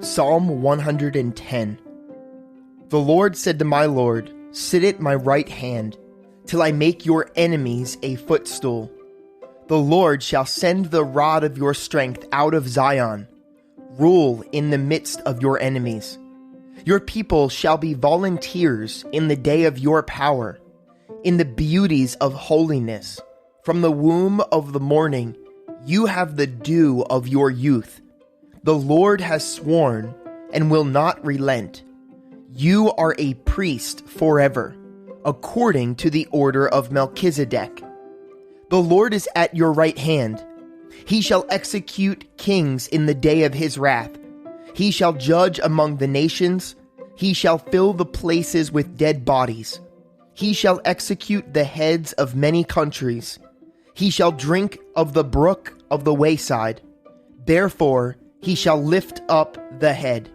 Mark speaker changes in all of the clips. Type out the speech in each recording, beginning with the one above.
Speaker 1: Psalm 110. The Lord said to my Lord, "Sit at my right hand, till I make your enemies a footstool. The Lord shall send the rod of your strength out of Zion. Rule in the midst of your enemies. Your people shall be volunteers in the day of your power, in the beauties of holiness. From the womb of the morning, you have the dew of your youth. The Lord has sworn and will not relent. You are a priest forever, according to the order of Melchizedek. The Lord is at your right hand. He shall execute kings in the day of his wrath. He shall judge among the nations. He shall fill the places with dead bodies. He shall execute the heads of many countries. He shall drink of the brook of the wayside. Therefore, he shall lift up the head.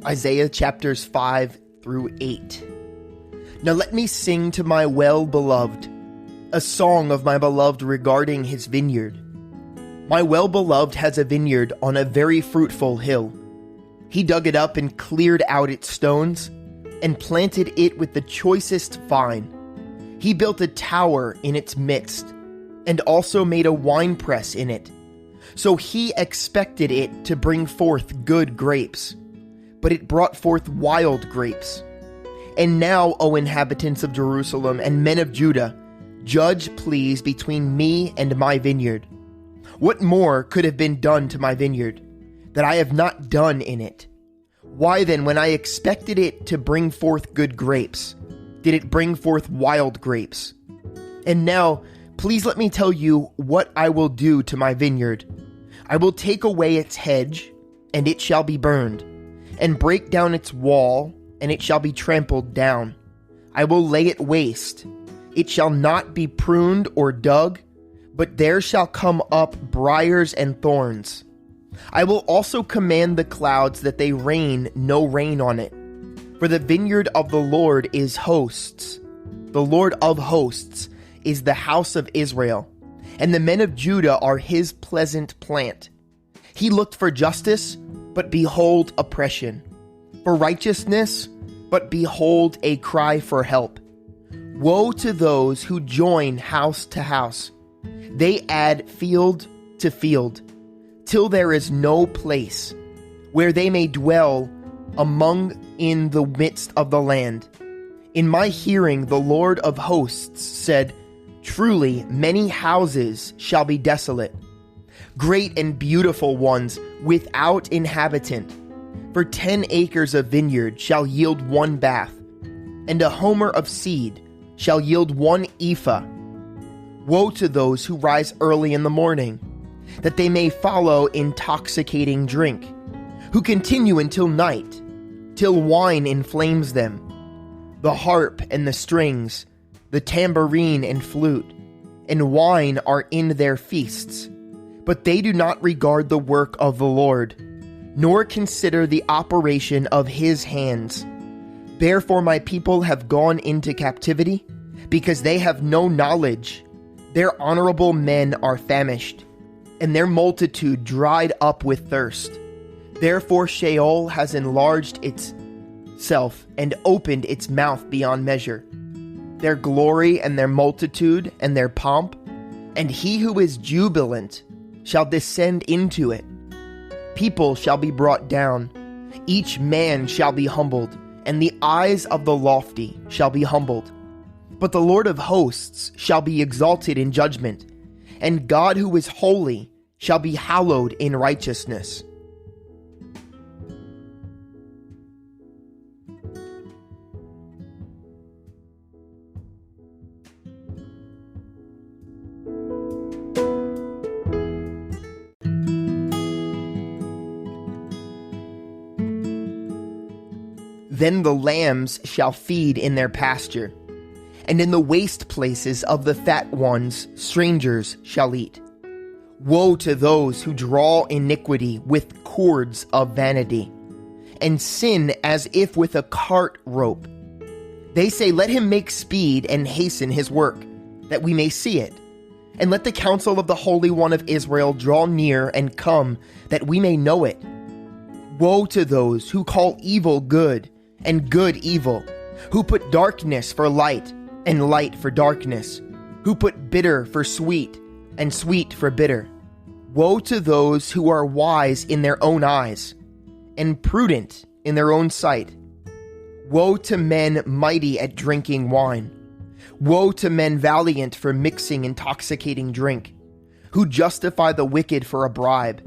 Speaker 1: Isaiah chapters 5 through 8. Now let me sing to my well-beloved, a song of my beloved regarding his vineyard. My well-beloved has a vineyard on a very fruitful hill. He dug it up and cleared out its stones, and planted it with the choicest vine. He built a tower in its midst, and also made a winepress in it. So he expected it to bring forth good grapes, but it brought forth wild grapes. And now, O inhabitants of Jerusalem and men of Judah, judge please between me and my vineyard. What more could have been done to my vineyard, that I have not done in it? Why then, when I expected it to bring forth good grapes, did it bring forth wild grapes? And now, please let me tell you what I will do to my vineyard. I will take away its hedge, and it shall be burned, and break down its wall, and it shall be trampled down. I will lay it waste. It shall not be pruned or dug, but there shall come up briars and thorns. I will also command the clouds that they rain no rain on it. For the vineyard of the Lord is hosts. The Lord of hosts is the house of Israel, and the men of Judah are his pleasant plant. He looked for justice, but behold oppression. For righteousness, but behold a cry for help. Woe to those who join house to house. They add field to field, till there is no place where they may dwell among in the midst of the land. In my hearing the Lord of hosts said, truly many houses shall be desolate, great and beautiful ones without inhabitant. For 10 acres of vineyard shall yield 1 bath, and a homer of seed shall yield 1 ephah. Woe to those who rise early in the morning, that they may follow intoxicating drink, who continue until night, till wine inflames them. The harp and the strings, the tambourine and flute, and wine are in their feasts, but they do not regard the work of the Lord, nor consider the operation of his hands. Therefore my people have gone into captivity, because they have no knowledge. Their honorable men are famished, and their multitude dried up with thirst. Therefore Sheol has enlarged itself and opened its mouth beyond measure. Their glory and their multitude and their pomp, and he who is jubilant shall descend into it. People shall be brought down, each man shall be humbled, and the eyes of the lofty shall be humbled. But the Lord of hosts shall be exalted in judgment, and God who is holy shall be hallowed in righteousness. Then the lambs shall feed in their pasture, and in the waste places of the fat ones strangers shall eat. Woe to those who draw iniquity with cords of vanity, and sin as if with a cart rope. They say, let him make speed and hasten his work, that we may see it. And let the counsel of the Holy One of Israel draw near and come, that we may know it. Woe to those who call evil good and good evil, who put darkness for light and light for darkness, who put bitter for sweet and sweet for bitter. Woe to those who are wise in their own eyes and prudent in their own sight. Woe to men mighty at drinking wine. Woe to men valiant for mixing intoxicating drink, who justify the wicked for a bribe,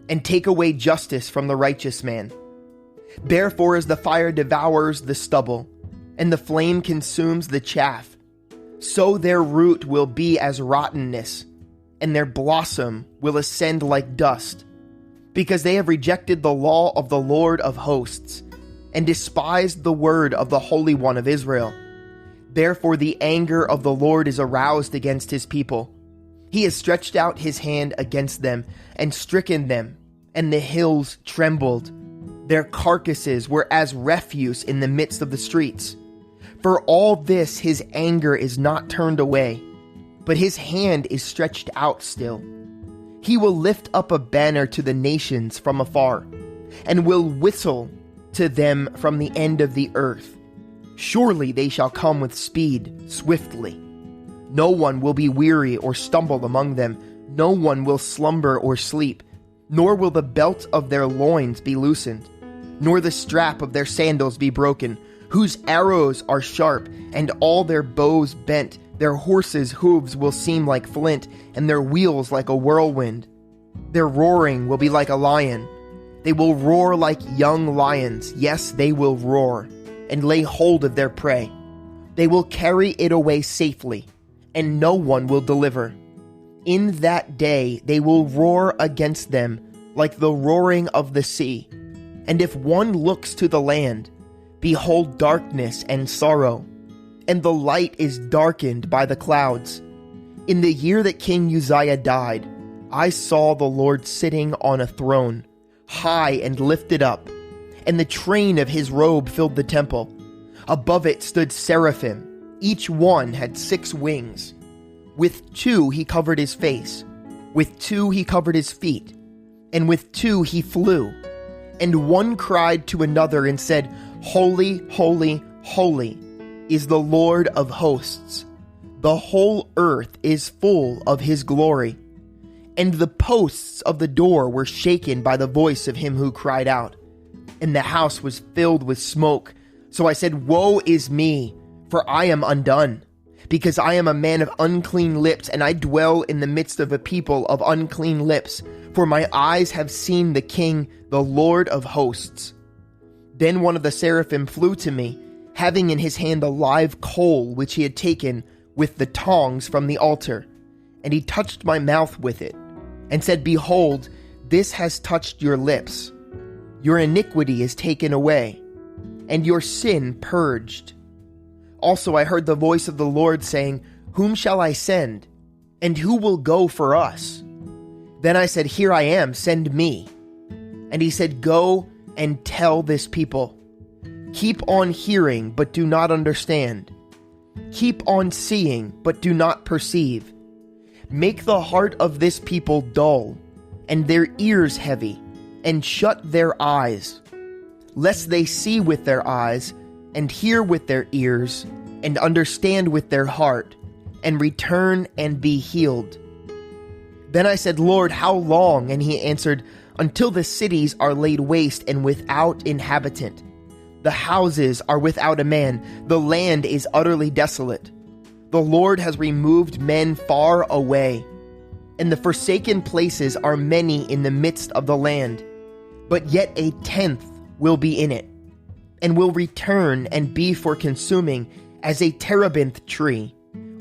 Speaker 1: and take away justice from the righteous man. Therefore, as the fire devours the stubble, and the flame consumes the chaff, so their root will be as rottenness, and their blossom will ascend like dust, because they have rejected the law of the Lord of hosts, and despised the word of the Holy One of Israel. Therefore the anger of the Lord is aroused against his people. He has stretched out his hand against them and stricken them, and the hills trembled. Their carcasses were as refuse in the midst of the streets. For all this his anger is not turned away, but his hand is stretched out still. He will lift up a banner to the nations from afar, and will whistle to them from the end of the earth. Surely they shall come with speed, swiftly. No one will be weary or stumble among them. No one will slumber or sleep, nor will the belt of their loins be loosened, nor the strap of their sandals be broken, whose arrows are sharp, and all their bows bent. Their horses' hooves will seem like flint, and their wheels like a whirlwind. Their roaring will be like a lion. They will roar like young lions. Yes, they will roar, and lay hold of their prey. They will carry it away safely, and no one will deliver. In that day they will roar against them like the roaring of the sea. And if one looks to the land, behold darkness and sorrow, and the light is darkened by the clouds. In the year that King Uzziah died, I saw the Lord sitting on a throne, high and lifted up, and the train of his robe filled the temple. Above it stood seraphim. Each one had 6 wings. With 2 he covered his face, with 2 he covered his feet, and with 2 he flew. And one cried to another and said, Holy, holy, holy is the Lord of hosts. The whole earth is full of his glory. And the posts of the door were shaken by the voice of him who cried out, and the house was filled with smoke. So I said, Woe is me, for I am undone, because I am a man of unclean lips, and I dwell in the midst of a people of unclean lips, for my eyes have seen the King, the Lord of hosts. Then one of the seraphim flew to me, having in his hand a live coal which he had taken with the tongs from the altar, and he touched my mouth with it, and said, Behold, this has touched your lips. Your iniquity is taken away, and your sin purged. Also I heard the voice of the Lord saying, Whom shall I send? And who will go for us? Then I said, Here I am, send me. And he said, Go and tell this people. Keep on hearing, but do not understand. Keep on seeing, but do not perceive. Make the heart of this people dull, and their ears heavy, and shut their eyes, lest they see with their eyes, and hear with their ears, and understand with their heart, and return and be healed. Then I said, Lord, how long? And he answered, Until the cities are laid waste and without inhabitant. The houses are without a man. The land is utterly desolate. The Lord has removed men far away, and the forsaken places are many in the midst of the land. But yet 1/10 will be in it, and will return and be for consuming, as a terebinth tree,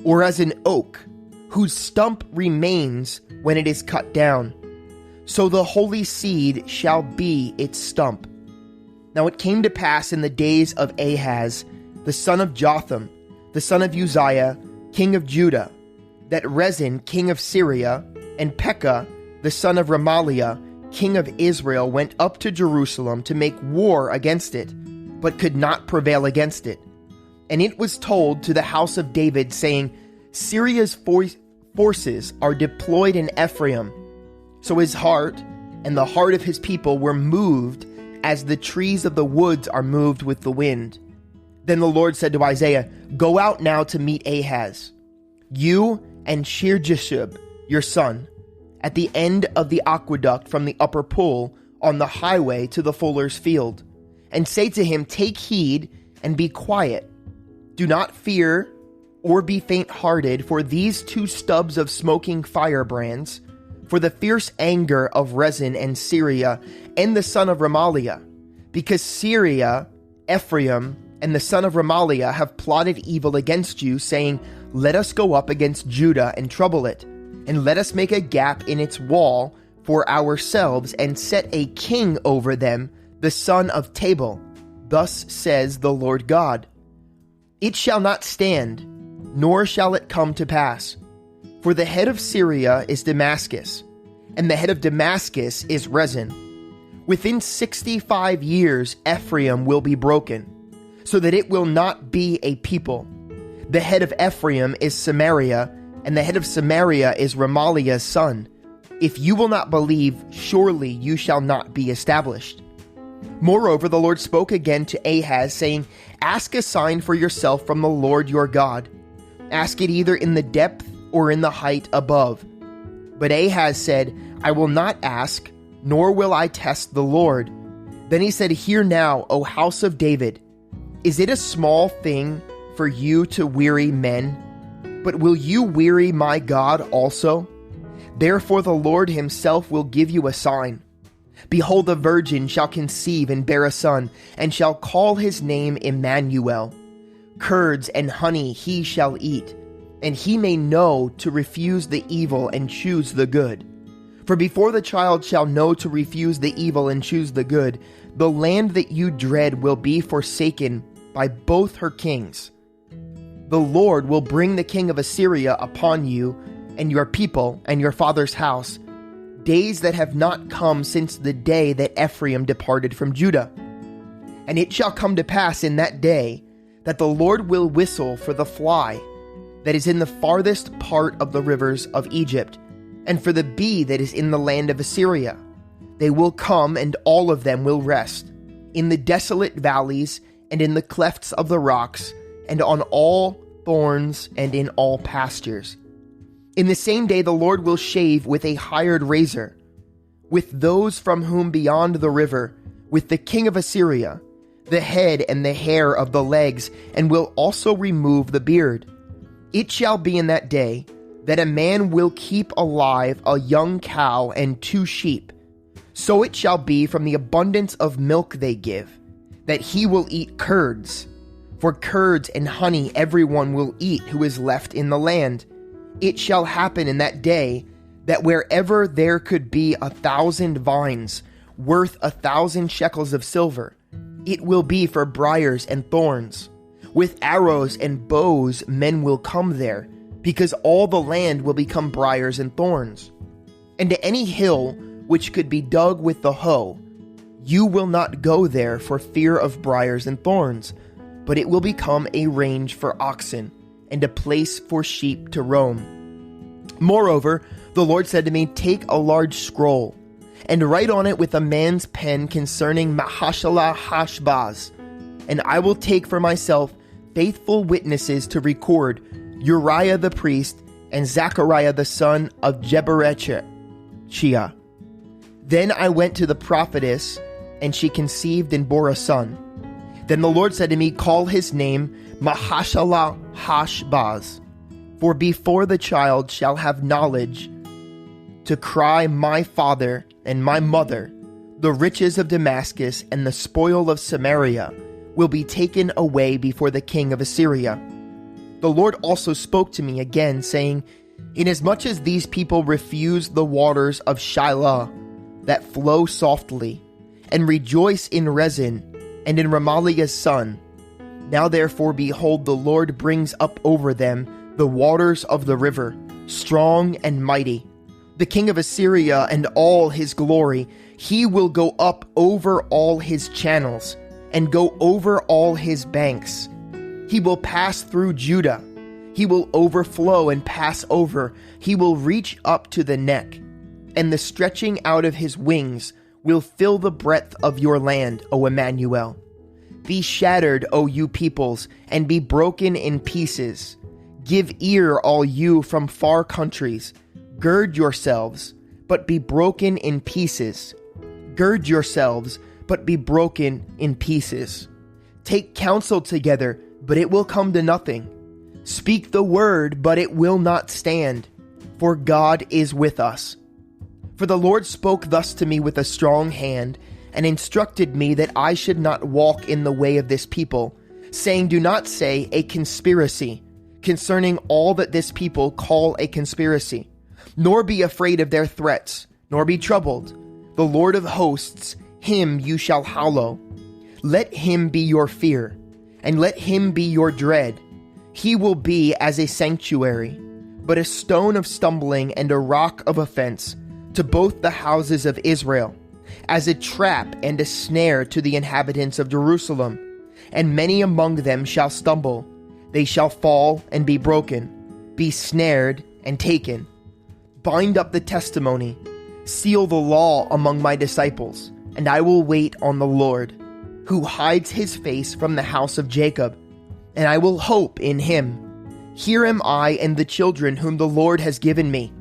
Speaker 1: or as an oak, whose stump remains when it is cut down. So the holy seed shall be its stump. Now it came to pass in the days of Ahaz, the son of Jotham, the son of Uzziah, king of Judah, that Rezin, king of Syria, and Pekah, the son of Remaliah, king of Israel, went up to Jerusalem to make war against it, but could not prevail against it. And it was told to the house of David, saying, Syria's forces are deployed in Ephraim. So his heart and the heart of his people were moved as the trees of the woods are moved with the wind. Then the Lord said to Isaiah, Go out now to meet Ahaz, you and Shear-Jashub, your son, at the end of the aqueduct from the upper pool on the highway to the fuller's field, and say to him, Take heed and be quiet. Do not fear or be faint-hearted for these two stubs of smoking firebrands, for the fierce anger of Rezin and Syria and the son of Remaliah, because Syria, Ephraim, and the son of Remaliah have plotted evil against you, saying, Let us go up against Judah and trouble it, and let us make a gap in its wall for ourselves, and set a king over them, the son of Tabal. Thus says the Lord God. It shall not stand, nor shall it come to pass. For the head of Syria is Damascus, and the head of Damascus is Rezin. Within 65 years Ephraim will be broken, so that it will not be a people. The head of Ephraim is Samaria, and the head of Samaria is Remaliah's son. If you will not believe, surely you shall not be established. Moreover, the Lord spoke again to Ahaz, saying, Ask a sign for yourself from the Lord your God. Ask it either in the depth or in the height above. But Ahaz said, I will not ask, nor will I test the Lord. Then he said, Hear now, O house of David. Is it a small thing for you to weary men? But will you weary my God also? Therefore the Lord himself will give you a sign. Behold, the virgin shall conceive and bear a son, and shall call his name Emmanuel. Curds and honey he shall eat, and he may know to refuse the evil and choose the good. For before the child shall know to refuse the evil and choose the good, the land that you dread will be forsaken by both her kings. The Lord will bring the king of Assyria upon you and your people and your father's house, days that have not come since the day that Ephraim departed from Judah. And it shall come to pass in that day that the Lord will whistle for the fly that is in the farthest part of the rivers of Egypt, and for the bee that is in the land of Assyria. They will come, and all of them will rest, in the desolate valleys, and in the clefts of the rocks, and on all thorns, and in all pastures. In the same day the Lord will shave with a hired razor, with those from whom beyond the river, with the king of Assyria, the head and the hair of the legs, and will also remove the beard. It shall be in that day that a man will keep alive a young cow and 2 sheep. So it shall be from the abundance of milk they give, that he will eat curds. For curds and honey everyone will eat who is left in the land. It shall happen in that day that wherever there could be 1,000 vines worth 1,000 shekels of silver, it will be for briars and thorns. With arrows and bows men will come there, because all the land will become briars and thorns. And to any hill which could be dug with the hoe, you will not go there for fear of briars and thorns, but it will become a range for oxen, and a place for sheep to roam. Moreover, the Lord said to me, Take a large scroll, and write on it with a man's pen concerning Mahashala-Hashbaz, and I will take for myself faithful witnesses to record Uriah the priest and Zechariah the son of Jeberechiah. Then I went to the prophetess, and she conceived and bore a son. Then the Lord said to me, Call his name Mahashala-Hashbaz, for before the child shall have knowledge to cry, My father and my mother, the riches of Damascus and the spoil of Samaria will be taken away before the king of Assyria. The Lord also spoke to me again, saying, Inasmuch as these people refuse the waters of Shiloh that flow softly, and rejoice in Rezin and in Remaliah's son, now therefore, behold, the Lord brings up over them the waters of the river, strong and mighty, The king of Assyria and all his glory, he will go up over all his channels and go over all his banks. He will pass through Judah. He will overflow and pass over. He will reach up to the neck, and the stretching out of his wings will fill the breadth of your land, O Emmanuel. Be shattered, O you peoples, and be broken in pieces. Give ear, all you from far countries. Gird yourselves, but be broken in pieces. Gird yourselves, but be broken in pieces. Take counsel together, but it will come to nothing. Speak the word, but it will not stand, for God is with us. For the Lord spoke thus to me with a strong hand, and instructed me that I should not walk in the way of this people, saying, do not say a conspiracy concerning all that this people call a conspiracy, nor be afraid of their threats, nor be troubled. The Lord of hosts, him you shall hallow. Let him be your fear, and let him be your dread. He will be as a sanctuary, but a stone of stumbling and a rock of offense to both the houses of Israel, as a trap and a snare to the inhabitants of Jerusalem. And many among them shall stumble. They shall fall and be broken, be snared and taken. Bind up the testimony, seal the law among my disciples, and I will wait on the Lord, who hides his face from the house of Jacob, and I will hope in him. Here am I and the children whom the Lord has given me.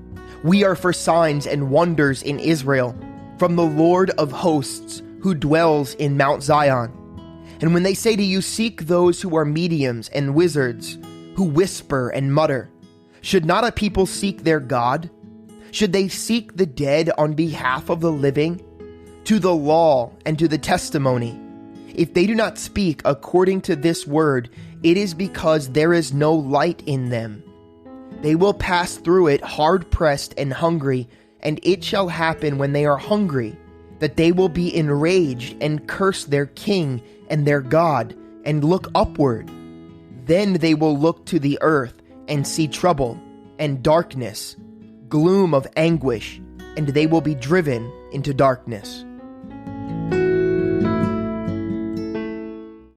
Speaker 1: We are for signs and wonders in Israel, from the Lord of hosts, who dwells in Mount Zion. And when they say to you, seek those who are mediums and wizards, who whisper and mutter, should not a people seek their God? Should they seek the dead on behalf of the living? To the law and to the testimony. If they do not speak according to this word, it is because there is no light in them. They will pass through it hard-pressed and hungry, and it shall happen when they are hungry, that they will be enraged and curse their king and their God, and look upward. Then they will look to the earth and see trouble and darkness, gloom of anguish, and they will be driven into darkness.